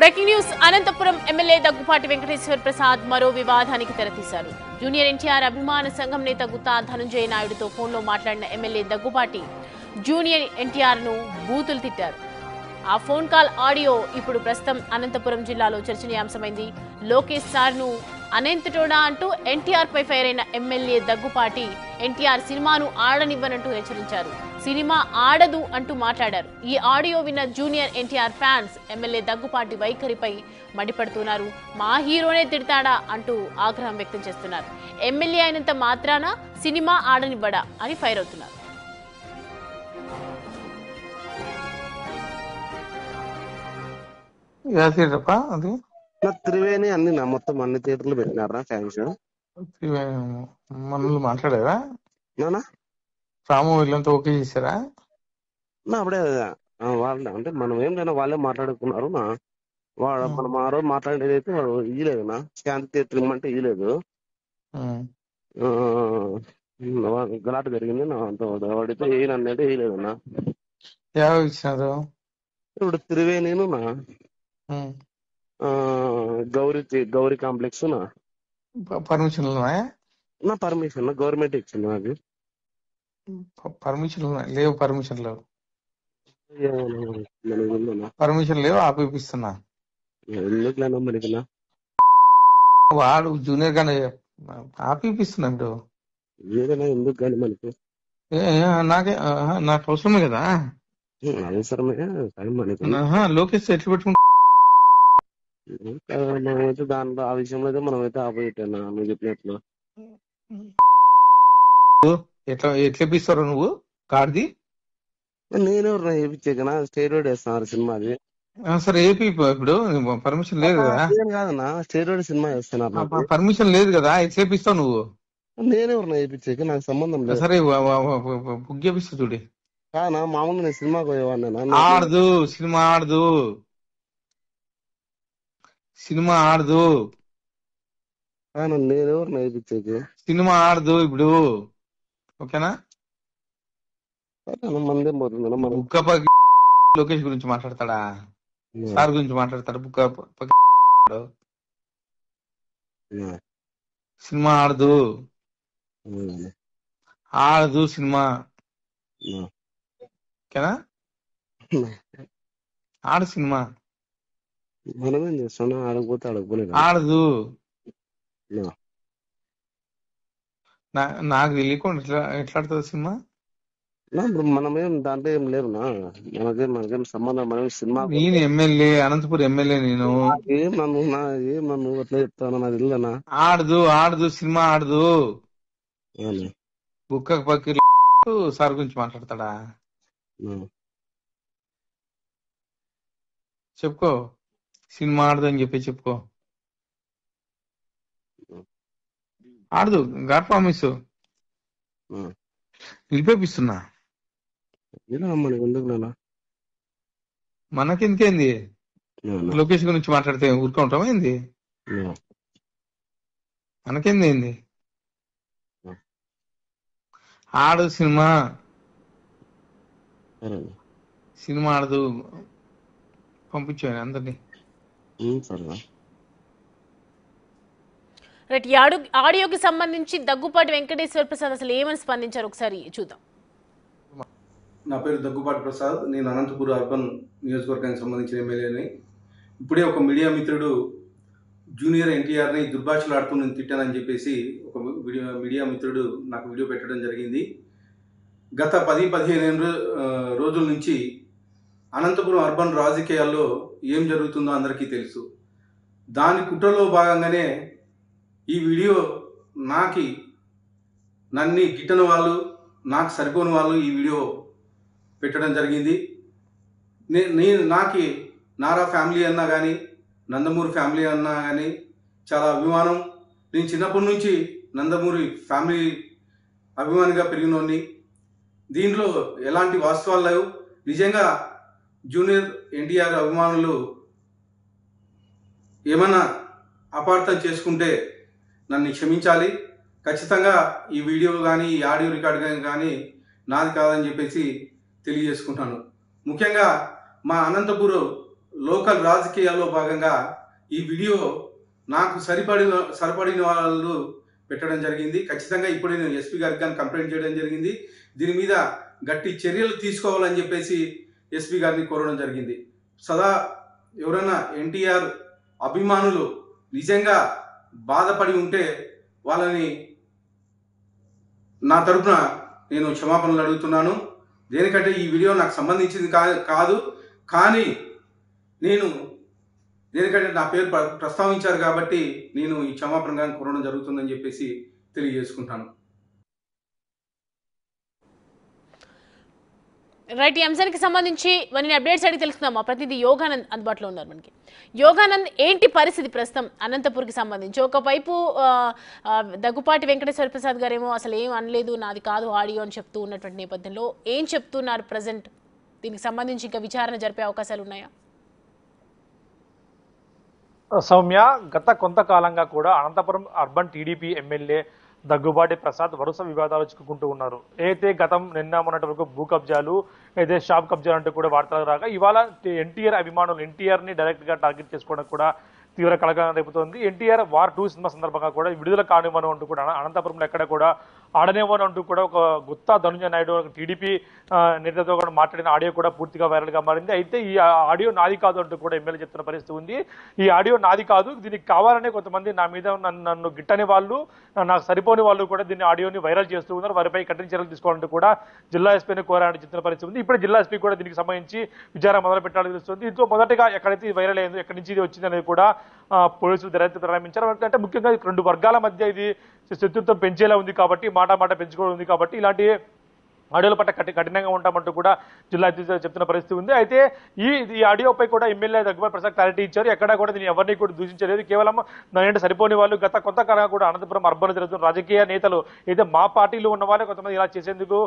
Breaking news Anantapuram MLA Daggupati Venkateswara Prasad మరో వివాదానికి తెరతీశారు. Junior NTR అభిమాన సంఘం నేత గుత్తా ధనంజయ నాయుడుతో ఫోన్లో మాట్లాడిన ఎమ్మెల్యే దగ్గుపాటి జూనియర్ ఎన్టీఆర్ ను బూతులు తిట్టారు. ఆ ఫోన్ కాల్ ఆడియో ఇప్పుడు ప్రస్తుతం అనంతపురం జిల్లాలో చర్చనీయాంశమైంది. లోకేష్ సార్ ను అనంతటోడా అంటూ ఎన్టీఆర్ పై ఫైర్ అయిన ఎమ్మెల్యే దగ్గుపాటి ఎన్టీఆర్ సినిమాను ఆడనివ్వనంటూ హెచ్చరించారు. సినిమా ఆడదు అంటూ మాట్లాడారు. ఈ ఆడియో విన్న junior NTR fans MLA Daggupati వైఖరిపై మండిపడుతున్నారు. మా హీరోనే తిడతాడా అంటూ ఆగ్రహం వ్యక్తం చేస్తున్నారు. ఎమ్మెల్యే అయినంత మాత్రాన సినిమా ఆడనివ్వడా అని ఫైర్ అవుతున్నారు. త్రివేణి అన్ని మొత్తం అన్ని థియేటర్లు పెట్టినారా ఫ్యాన్స్? మనల్ని మాట్లాడారా? రాము వీళ్ళంతా ఓకే చేశారా? అప్పుడే వాళ్ళే అంటే మనం ఏం లేదా వాళ్ళే మాట్లాడుకున్నారు. మనం ఆ రోజు మాట్లాడేది అయితే వాడు ఇయ్యలేదునా శాంతి థియేటర్ ఇమ్మంటే ఇయ్యలేదు. గలాట జరిగింది వాడితే ఏనన్నది వేయలేదన్నా. ఇచ్చినారు ఇప్పుడు త్రివేణిను గౌరీ కాంప్లెక్స్ పర్మిషన్ నా పర్మిషన్ గవర్నమెంట్ ఇచ్చింది. నాకు పర్మిషన్ లేవు. పర్మిషన్ లేవు ఆపిస్తున్నా. ఎందుకులేనా మనకి వాడు జూనియర్ గానే ఆపిస్తున్నాడు. ఏదైనా ఎందుకు కానీ మనకి నాకు అవసరమే కదా. అవసరమే కానీ మనకి లోకేష్ ఎట్లు పెట్టుకుంటా మనమైతే దాంట్లో ఆ విషయంలో అయితే మనమైతే ఆపోజిట్ అన్నా నువ్వు చెప్పినట్లు. ఎట్లా ఇప్పిస్తారో నువ్వు కార్ది? నేనెవరు వేయించాకనా స్టేరోడ్ వేస్తున్నారు సినిమాది. సరే ఏపీ ఇప్పుడు పర్మిషన్ లేదు కదా. కాదన్నా స్టేరోడ్ సినిమా వేస్తున్నారు, పర్మిషన్ లేదు కదా. ఎట్లా ఇప్పిస్తావు నువ్వు? నేనెవరు వేయించాక నాకు సంబంధం లేదు. సరే బుక్ చేపిస్తా చూడి. కానా మామూలు నేను సినిమాకి పోయేవాడినా. ఆడదు సినిమా ఆడదు. నేనెవరు వేయించాక సినిమా ఆడదు ఇప్పుడు. ఓకేనా? మందేం పోతుంది. బుక్క లోకేష్ గురించి మాట్లాడతాడా? సార్ గురించి మాట్లాడతాడు. బుక్క సినిమా ఆడదు సినిమా. ఓకేనా? ఆడు సినిమా మనమేం చేస్తాను ఆడకపోతే ఆడకపోలేదు. ఆడదు. నాకు తెలియకుండా ఎట్లా ఆడుతుంది సినిమా? మనమేం దాంట్లో ఏం లేవునా. మనకేం సంబంధం. మనం సినిమా నేను ఎమ్మెల్యే అనంతపురం ఎమ్మెల్యే. నేను ఏం నన్ను అట్లా చెప్తాను నాకు తెలియదనా. ఆడదు సినిమా ఆడదు. బుక్క పక్కీ సార్ గురించి మాట్లాడతాడా? చెప్పుకో సినిమా ఆడదు అని చెప్పుకో. ఆడదు. గాడ్ ప్రామిస్ నిలిపేపిస్తున్నా. మనకెందుకేంది? లోకేష్ గురించి మాట్లాడితే ఊరుకుంటామా ఏంది? మనకేంది ఏంది? ఆడు సినిమా ఆడదు. పంపించాను అందరినీ. రైట్. ఆడియోకి సంబంధించి దగ్గుపాటి వెంకటేశ్వర ప్రసాద్ అసలు ఏమని స్పందించారు ఒకసారి చూద్దాం. నా పేరు దగ్గుపాటి ప్రసాద్. నేను అనంతపురం అర్బన్ నియోజకవర్గానికి సంబంధించిన ఎమ్మెల్యేని. ఇప్పుడే ఒక మీడియా మిత్రుడు జూనియర్ ఎన్టీఆర్ని దుర్భాషలాడుతూ నేను తిట్టానని చెప్పేసి ఒక మీడియా మిత్రుడు నాకు వీడియో పెట్టడం జరిగింది. గత 10-15 రోజుల నుంచి అనంతపురం అర్బన్ రాజకీయాల్లో ఏం జరుగుతుందో అందరికీ తెలుసు. దాని కుట్రలో భాగంగానే ఈ వీడియో నన్ను గిట్టని వాళ్ళు, నాకు సరిపోని వాళ్ళు ఈ వీడియో పెట్టడం జరిగింది. నాకు నారా ఫ్యామిలీ అన్నా కానీ, నందమూరి ఫ్యామిలీ అన్నా కానీ చాలా అభిమానం. నేను చిన్నప్పటి నుంచి నందమూరి ఫ్యామిలీ అభిమానిగా పెరిగినోడిని. దీంట్లో ఎలాంటి వాస్తవాలు లేవు. నిజంగా జూనియర్ ఎన్టీఆర్ అభిమానులు ఏమైనా అపార్థం చేసుకుంటే నన్ను క్షమించాలి. ఖచ్చితంగా ఈ వీడియో కానీ ఈ ఆడియో రికార్డ్ కానీ నాది కాదని చెప్పేసి తెలియజేసుకుంటాను. ముఖ్యంగా మా అనంతపురం లోకల్ రాజకీయాల్లో భాగంగా ఈ వీడియో నాకు సరిపడిన వాళ్ళు పెట్టడం జరిగింది. ఖచ్చితంగా ఇప్పుడే నేను ఎస్పీ గారికి కానీ కంప్లైంట్ చేయడం జరిగింది. దీని మీద గట్టి చర్యలు తీసుకోవాలని చెప్పేసి ఎస్పీ గారిని కోరడం జరిగింది. సదా ఎవరైనా ఎన్టీఆర్ అభిమానులు నిజంగా బాధపడి ఉంటే వాళ్ళని నా తరపున నేను క్షమాపణలు అడుగుతున్నాను. దేనికంటే ఈ వీడియో నాకు సంబంధించింది కాదు, కానీ నేను దేనికంటే నా పేరు ప్రస్తావించారు కాబట్టి నేను ఈ క్షమాపణ కోరడం జరుగుతుందని చెప్పేసి తెలియజేసుకుంటాను. రైట్, ఈ అంశానికి సంబంధించి కొన్ని అప్డేట్స్ అడిగి తెలుసుకుందాం. మా ప్రతినిధి యోగానంద్ అందుబాటులో ఉన్నారు మనకి. యోగానంద్, ఏంటి పరిస్థితి ప్రస్తుతం అనంతపూర్కి సంబంధించి? ఒకవైపు దగ్గుపాటి వెంకటేశ్వర ప్రసాద్ గారేమో అసలు ఏం అనలేదు, నాది కాదు ఆడియో అని చెప్తూ ఉన్నటువంటి నేపథ్యంలో ఏం చెప్తున్నారు ప్రజెంట్? దీనికి సంబంధించి ఇంకా విచారణ జరిపే అవకాశాలు ఉన్నాయా? సౌమ్య, గత కొంతకాలంగా కూడా Anantapuram urban TDP MLA Daggubati Prasad వరుస వివాదాలు చిక్కుకుంటూ ఉన్నారు. అయితే నిన్న మొన్నటి వరకు భూ కబ్జాలు, అయితే షాప్ కబ్జాలు అంటూ కూడా వార్తలు రాగా ఇవాళ ఎన్టీఆర్ అభిమానులు ఎన్టీఆర్ ని డైరెక్ట్ గా టార్గెట్ చేసుకోవడం కూడా తీవ్ర కలకలం రేపుతోంది. ఎన్టీఆర్ వార్ 2 సినిమా సందర్భంగా కూడా విడుదల కానివ్వను అంటూ కూడా అనంతపురంలో ఎక్కడ కూడా ఆడనేవ్వను అంటూ కూడా ఒక గుత్తా ధనుంజయ నాయుడు టీడీపీ నేతతో కూడా మాట్లాడిన ఆడియో కూడా పూర్తిగా వైరల్ గా మారింది. అయితే ఈ ఆడియో నాది కాదు అంటూ కూడా ఎమ్మెల్యే చెప్తున్న పరిస్థితి ఉంది. ఈ ఆడియో నాది కాదు, దీనికి కావాలనే కొంతమంది నా మీద నన్ను గిట్టని వాళ్ళు, నాకు సరిపోని వాళ్ళు కూడా దీన్ని ఆడియోని వైరల్ చేస్తూ ఉన్నారు. వారిపై కఠిన చర్యలు తీసుకోవాలంటూ కూడా జిల్లా ఎస్పీని కోరాలని చెప్తున్న పరిస్థితి ఉంది. ఇప్పుడు జిల్లా ఎస్పీ కూడా దీనికి సంబంధించి విచారణ మొదలు పెట్టాలని తెలుస్తుంది. దీంతో మొదటగా ఎక్కడైతే ఇది వైరల్ అయిందో, ఎక్కడి నుంచి ఇది వచ్చింది అనేది కూడా పోలీసులు దర్యాప్తు ప్రారంభించారు. అంటే ముఖ్యంగా 2 వర్గాల మధ్య ఇది శత్రుత్వం పెంచేలా ఉంది కాబట్టి, మాట పెంచుకోవడం ఉంది కాబట్టి ఇలాంటి ఆడియోల పట్ల కఠినంగా ఉంటామంటూ కూడా జిల్లా అధికారులు చెప్తున్న పరిస్థితి ఉంది. అయితే ఈ ఆడియోపై కూడా ఎమ్మెల్యే దగ్గుబాటి ప్రసాద్ క్లారిటీ ఇచ్చారు. ఎక్కడా కూడా దీన్ని ఎవరిని కూడా దూషించలేదు. కేవలం నాయంటే సరిపోని వాళ్ళు గత కొంతకాలంగా కూడా అనంతపురం అర్బన్ జరుగుతున్న రాజకీయ నేతలు అయితే మా పార్టీలో ఉన్న వాళ్ళే కొంతమంది ఇలా చేసేందుకు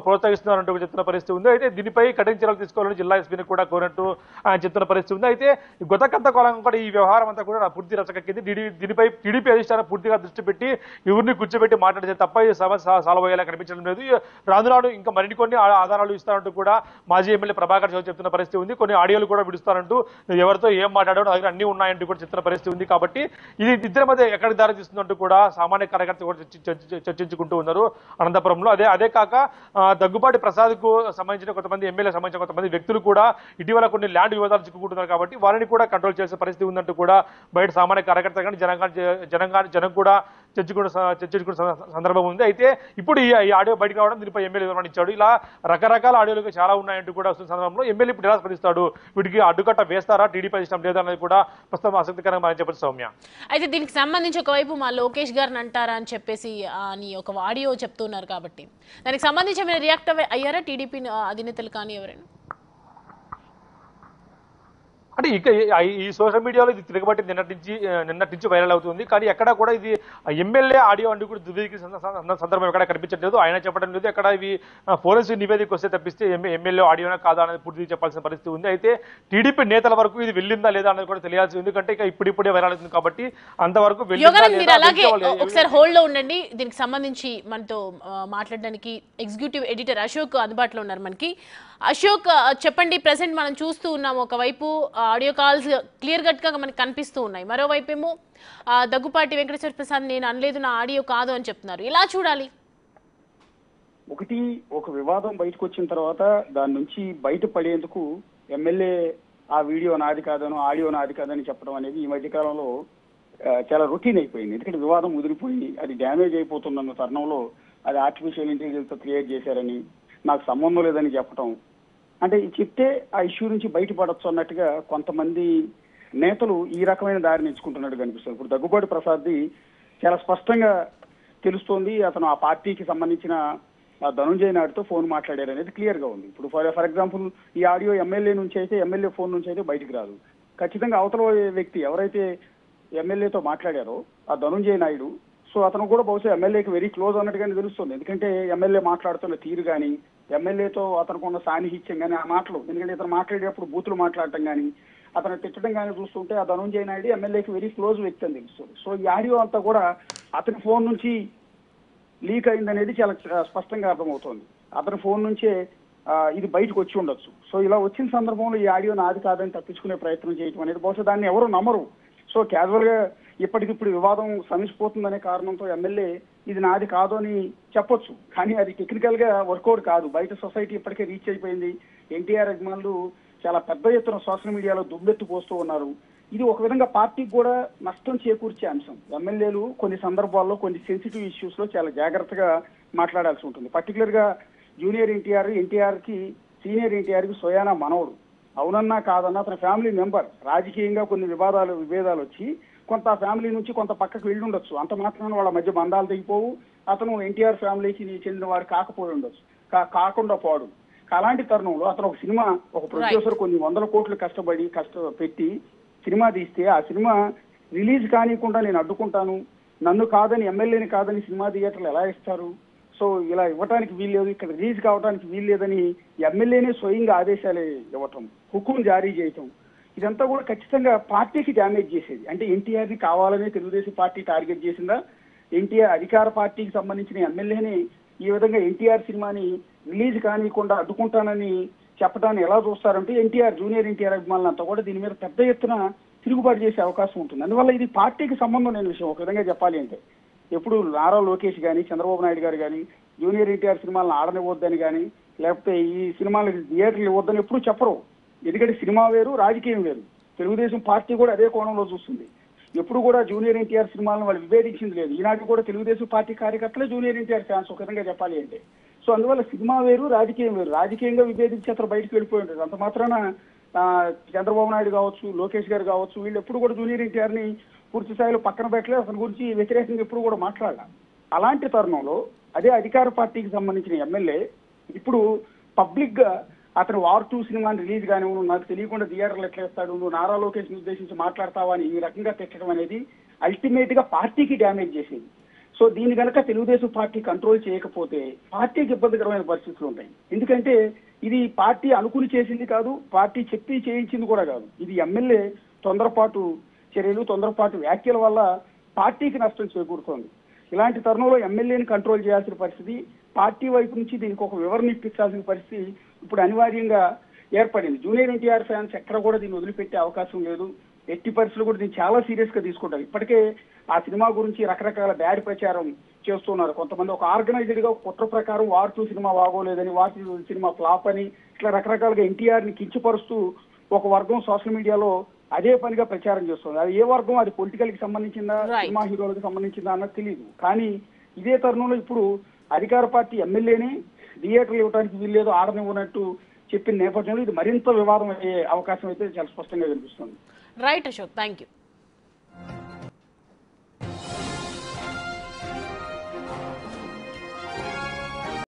ప్రోత్సహిస్తున్నారంటూ చెప్తున్న పరిస్థితి ఉంది. అయితే దీనిపై కఠిన చర్యలు తీసుకోవాలని జిల్లా ఎస్పీని కూడా కోరినట్టు ఆయన చెప్తున్న పరిస్థితి ఉంది. అయితే గత కొంతకాలంగా కూడా ఈ వ్యవహారం అంతా కూడా పూర్తి రచకెక్కింది. దీనిపై టీడీపీ అధిష్టానం పూర్తిగా దృష్టి పెట్టి ఎవరిని కూర్చోబెట్టి మాట్లాడితే తప్ప ఈ సమస్య సాల్వ్ అయ్యేలా కనిపించడం లేదు. రానురాను ఇంకా మరిన్ని ఆధారాలు ఇస్తారంటూ కూడా మాజీ ఎమ్మెల్యే ప్రభాకర్ చౌదరి చెప్తున్న పరిస్థితి ఉంది. కొన్ని ఆడియోలు కూడా విడుస్తారంటూ ఎవరితో ఏం మాట్లాడాడో దగ్గర అన్ని ఉన్నాయంటూ కూడా చెప్తున్న పరిస్థితి ఉంది. కాబట్టి ఇది ఇద్దరి మధ్య ఎక్కడికి దారి తీస్తుందంటూ కూడా సామాన్య కార్యకర్తలు కూడా చర్చించుకుంటూ ఉన్నారు అనంతపురంలో. అదే కాక దగ్గుబాటి ప్రసాద్ కు సంబంధించిన కొంతమంది ఎమ్మెల్యే సంబంధించిన కొంతమంది వ్యక్తులు కూడా ఇటీవల కొన్ని ల్యాండ్ వివాదాలు చిక్కుకుంటున్నారు కాబట్టి వారిని కూడా కంట్రోల్ చేసే పరిస్థితి ఉందంటూ కూడా బయట సామాన్య కార్యకర్తలు కానీ జనం కూడా చర్చించుకున్న సందర్భం ఉంది. అయితే ఇప్పుడు ఈ ఆడియో బయటకు రావడం, దీనిపై ఎమ్మెల్యే ఇచ్చాడు. ఇలా రకరకాల ఆడియోలు చాలా ఉన్నాయంటూ కూడా వస్తున్న సందర్భంలో ఎమ్మెల్యే ఇప్పుడు ఎలా స్పందిస్తాడు, వీటికి అడ్డుకట్ట వేస్తారా, టీడీపీ ఇష్టం లేదా అనేది కూడా ప్రస్తుతం ఆసక్తికరంగా మనం చెప్పచ్చు సౌమ్య. అయితే దీనికి సంబంధించి ఒకవైపు మా లోకేష్ గారిని అంటారా అని చెప్పేసి అని ఒక ఆడియో చెప్తున్నారు కాబట్టి దానికి సంబంధించి ఏమైనా రియాక్ట్ అయ్యారా టీడీపీ అధినేతలు కానీ ఎవరైనా? అంటే ఇక ఈ సోషల్ మీడియాలో ఇది తిరగబట్టి నిన్నటి నుంచి వైరల్ అవుతుంది. కానీ ఎక్కడ కూడా ఇది ఎమ్మెల్యే ఆడియో అంటూ కూడా ధృవీకరించిన సందర్భం ఎక్కడ కనిపించట్లేదు. ఆయన చెప్పడం లేదు. ఎక్కడ ఇవి ఫోరెన్సిక్ నివేదిక వస్తే తప్పిస్తే ఎమ్మెల్యే ఆడియోనా కాదా అనేది పూర్తిగా చెప్పాల్సిన పరిస్థితి ఉంది. అయితే టీడీపీ నేతల వరకు ఇది వెళ్ళిందా లేదా అనేది కూడా తెలియాల్సి ఉంది. ఎందుకంటే ఇక ఇప్పుడిప్పుడే వైరల్ అవుతుంది కాబట్టి అంతవరకు అలాగే ఒకసారి హోల్డ్ లో ఉండండి. దీనికి సంబంధించి మనతో మాట్లాడడానికి ఎగ్జిక్యూటివ్ ఎడిటర్ అశోక్ అందుబాటులో ఉన్నారు మనకి. అశోక్, చెప్పండి. ప్రెసెంట్ మనం చూస్తూ ఉన్నాం, ఒకవైపు ఆడియో కాల్స్ క్లియర్ కట్ గా మనకి కనిపిస్తూ ఉన్నాయి, మరోవైపు ఏమో దగ్గుపాటి వెంకటేశ్వర ప్రసాద్ నేను అనలేదు, నా ఆడియో కాదు అని చెప్తున్నారు. ఇలా చూడాలి. ఒక వివాదం బయటకు వచ్చిన తర్వాత దాని నుంచి బయటపడేందుకు ఎమ్మెల్యే ఆ వీడియో నాది కాదను, ఆడియో నాది కాదని చెప్పడం అనేది ఈ మధ్యకాలంలో చాలా రొటీన్ అయిపోయింది. ఎందుకంటే వివాదం ముదిరిపోయి అది డ్యామేజ్ అయిపోతున్న తరుణంలో అది ఆర్టిఫిషియల్ ఇంటెలిజెన్స్ తో క్రియేట్ చేశారని, నాకు సంబంధం లేదని చెప్పడం, అంటే చెప్తే ఆ ఇష్యూ నుంచి బయటపడచ్చు అన్నట్టుగా కొంతమంది నేతలు ఈ రకమైన దారిని ఎంచుకుంటున్నట్టు కనిపిస్తుంది. ఇప్పుడు దగ్గుబాటి ప్రసాద్ది చాలా స్పష్టంగా తెలుస్తోంది, అతను ఆ పార్టీకి సంబంధించిన ధనుంజయ నాయుడుతో ఫోన్ మాట్లాడారు అనేది క్లియర్ గా ఉంది. ఇప్పుడు ఫర్ ఎగ్జాంపుల్ ఈ ఆడియో ఎమ్మెల్యే నుంచి అయితే, ఎమ్మెల్యే ఫోన్ నుంచి అయితే బయటికి రాదు. ఖచ్చితంగా అవతల వ్యక్తి ఎవరైతే ఎమ్మెల్యేతో మాట్లాడారో ఆ ధనుంజయ నాయుడు, సో అతను కూడా బహుశా ఎమ్మెల్యేకి వెరీ క్లోజ్ అన్నట్టుగానే తెలుస్తుంది. ఎందుకంటే ఎమ్మెల్యే మాట్లాడుతున్న తీరు కానీ, ఎమ్మెల్యేతో అతనికి ఉన్న సాన్నిహిత్యం కానీ, ఆ మాటలు, ఎందుకంటే ఇతను మాట్లాడేటప్పుడు బూతులు మాట్లాడటం కానీ, అతను తిట్టడం కానీ చూస్తుంటే ఆ ధనుంజయ నాయుడు ఎమ్మెల్యేకి వెరీ క్లోజ్ వ్యక్తి అని తెలుస్తుంది. సో ఈ ఆడియో అంతా కూడా అతని ఫోన్ నుంచి లీక్ అయిందనేది చాలా స్పష్టంగా అర్థమవుతోంది. అతని ఫోన్ నుంచే ఇది బయటకు వచ్చి ఉండొచ్చు. సో ఇలా వచ్చిన సందర్భంలో ఈ ఆడియో నాది కాదని తప్పించుకునే ప్రయత్నం చేయటం అనేది బహుశా దాన్ని ఎవరు నమ్మరు. సో క్యాజువల్ గా ఇప్పటికిప్పుడు వివాదం సమసిపోతుందనే కారణంతో ఎమ్మెల్యే ఇది నాది కాదు అని చెప్పొచ్చు, కానీ అది టెక్నికల్ గా వర్కౌట్ కాదు. బయట సొసైటీ ఇప్పటికే రీచ్ అయిపోయింది. ఎన్టీఆర్ అభిమానులు చాలా పెద్ద ఎత్తున సోషల్ మీడియాలో దుమ్మెత్తు పోస్తూ ఉన్నారు. ఇది ఒక విధంగా పార్టీకి కూడా నష్టం చేకూర్చే అంశం. ఎమ్మెల్యేలు కొన్ని సందర్భాల్లో కొన్ని సెన్సిటివ్ ఇష్యూస్ లో చాలా జాగ్రత్తగా మాట్లాడాల్సి ఉంటుంది. పర్టికులర్ గా జూనియర్ ఎన్టీఆర్ కి సీనియర్ ఎన్టీఆర్ కి స్వయానా మనవడు. అవునన్నా కాదన్నా అతని ఫ్యామిలీ మెంబర్. రాజకీయంగా కొన్ని విభేదాలు వచ్చి కొంత ఫ్యామిలీ నుంచి కొంత పక్కకు వెళ్ళి ఉండొచ్చు. అంత మాత్రాన వాళ్ళ మధ్య బంధాలు తెగిపోవు. అతను ఎన్టీఆర్ ఫ్యామిలీకి చెందిన వాడు కాకపోయి ఉండొచ్చు, కాకుండా పోడు. అలాంటి తరుణంలో అతను ఒక సినిమా, ఒక ప్రొడ్యూసర్ కొన్ని 100 కోట్లు కష్టపెట్టి సినిమా తీస్తే ఆ సినిమా రిలీజ్ కానికుండా నేను అడ్డుకుంటాను, నన్ను కాదని ఎమ్మెల్యేని కాదని సినిమా థియేటర్లు ఎలా ఇస్తారు? సో ఇలా ఇవ్వడానికి వీల్లేదు, ఇక్కడ రిలీజ్ కావడానికి వీల్లేదని ఎమ్మెల్యేనే స్వయంగా ఆదేశాలు ఇవ్వటం, హుకుం జారీ చేయటం, ఇదంతా కూడా ఖచ్చితంగా పార్టీకి డ్యామేజ్ చేసేది. అంటే ఎన్టీఆర్ని కావాలనే తెలుగుదేశం పార్టీ టార్గెట్ చేసిందా? ఎన్టీఆర్ అధికార పార్టీకి సంబంధించిన ఎమ్మెల్యేని ఈ విధంగా ఎన్టీఆర్ సినిమాని రిలీజ్ కానియకుండా అడ్డుకుంటానని చెప్పడాన్ని ఎలా చూస్తారంటే జూనియర్ ఎన్టీఆర్ అభిమానులంతా కూడా దీని మీద పెద్ద ఎత్తున తిరుగుబాటు చేసే అవకాశం ఉంటుంది. అందువల్ల ఇది పార్టీకి సంబంధం లేని విషయం. ఒక విధంగా చెప్పాలి అంటే ఎప్పుడు నారా లోకేష్ కానీ చంద్రబాబు నాయుడు గారు కానీ జూనియర్ ఎన్టీఆర్ సినిమాలను ఆడనివ్వద్దని కానీ లేకపోతే ఈ సినిమాలకు థియేటర్లు ఇవ్వద్దని ఎప్పుడు చెప్పరు. ఎందుకంటే సినిమా వేరు, రాజకీయం వేరు. తెలుగుదేశం పార్టీ కూడా అదే కోణంలో చూస్తుంది. ఎప్పుడు కూడా జూనియర్ ఎన్టీఆర్ సినిమాలను వాళ్ళు విభేదించింది లేదు. ఈనాటి కూడా తెలుగుదేశం పార్టీ కార్యకర్తలే జూనియర్ ఎన్టీఆర్ ఫ్యాన్స్ ఒక విధంగా చెప్పాలి అంటే. సో అందువల్ల సినిమా వేరు, రాజకీయం వేరు. రాజకీయంగా విభేదించి అతను బయటకు వెళ్ళిపోయి ఉంటుంది. అంత మాత్రాన చంద్రబాబు నాయుడు కావచ్చు, లోకేష్ గారు కావచ్చు, వీళ్ళు ఎప్పుడు కూడా జూనియర్ ఎన్టీఆర్ ని పూర్తి స్థాయిలో పక్కన పెట్టలేదు. అతని గురించి వ్యతిరేకంగా ఎప్పుడు కూడా మాట్లాడాలి. అలాంటి తరుణంలో అదే అధికార పార్టీకి సంబంధించిన ఎమ్మెల్యే ఇప్పుడు పబ్లిక్ గా అతను వార్ 2 సినిమాని రిలీజ్ గానే నాకు తెలియకుండా థియేటర్లు ఎట్లా వేస్తాడు, నువ్వు నారా లోకేష్ ఉద్దేశించి మాట్లాడతావా అని ఈ రకంగా పెట్టడం అనేది అల్టిమేట్ గా పార్టీకి డ్యామేజ్ చేసేది. సో దీని కనుక తెలుగుదేశం పార్టీ కంట్రోల్ చేయకపోతే పార్టీకి ఇబ్బందికరమైన పరిస్థితులు ఉంటాయి. ఎందుకంటే ఇది పార్టీ అనుకుని చేసింది కాదు, పార్టీ చెప్పి చేయించింది కూడా కాదు. ఇది ఎమ్మెల్యే తొందరపాటు చర్యలు, తొందరపాటు వ్యాఖ్యల వల్ల పార్టీకి నష్టం చేకూరుతోంది. ఇలాంటి తరుణంలో ఎమ్మెల్యేని కంట్రోల్ చేయాల్సిన పరిస్థితి, పార్టీ వైపు నుంచి దీనికి ఒక వివరణ ఇప్పించాల్సిన పరిస్థితి ఇప్పుడు అనివార్యంగా ఏర్పడింది. జూనియర్ ఎన్టీఆర్ ఫ్యాన్స్ ఎక్కడ కూడా దీన్ని వదిలిపెట్టే అవకాశం లేదు. ఎట్టి పరిస్థితులు కూడా దీన్ని చాలా సీరియస్ గా తీసుకుంటారు. ఇప్పటికే ఆ సినిమా గురించి రకరకాల బ్యాడ్ ప్రచారం చేస్తున్నారు కొంతమంది. ఒక ఆర్గనైజ్డ్ గా కుట్ర ప్రకారం వార్ 2 సినిమా బాగోలేదని, వార్ 2 సినిమా ఫ్లాప్ అని, ఇట్లా రకరకాలుగా ఎన్టీఆర్ ని కించపరుస్తూ ఒక వర్గం సోషల్ మీడియాలో అదే పనిగా ప్రచారం చేస్తుంది. అది ఏ వర్గం, అది పొలిటికల్ కి సంబంధించిందా, సినిమా హీరోలకు సంబంధించిందా అన్నది తెలియదు. కానీ ఇదే తరుణంలో ఇప్పుడు అధికార పార్టీ ఎమ్మెల్యేని థియేటర్లు ఇవ్వడానికి వీల్లేదు, ఆడనివ్వనట్టు చెప్పిన నేపథ్యంలో ఇది మరింత వివాదం అయ్యే అవకాశం అయితే చాలా స్పష్టంగా కనిపిస్తుంది. Right Ashok, thank you.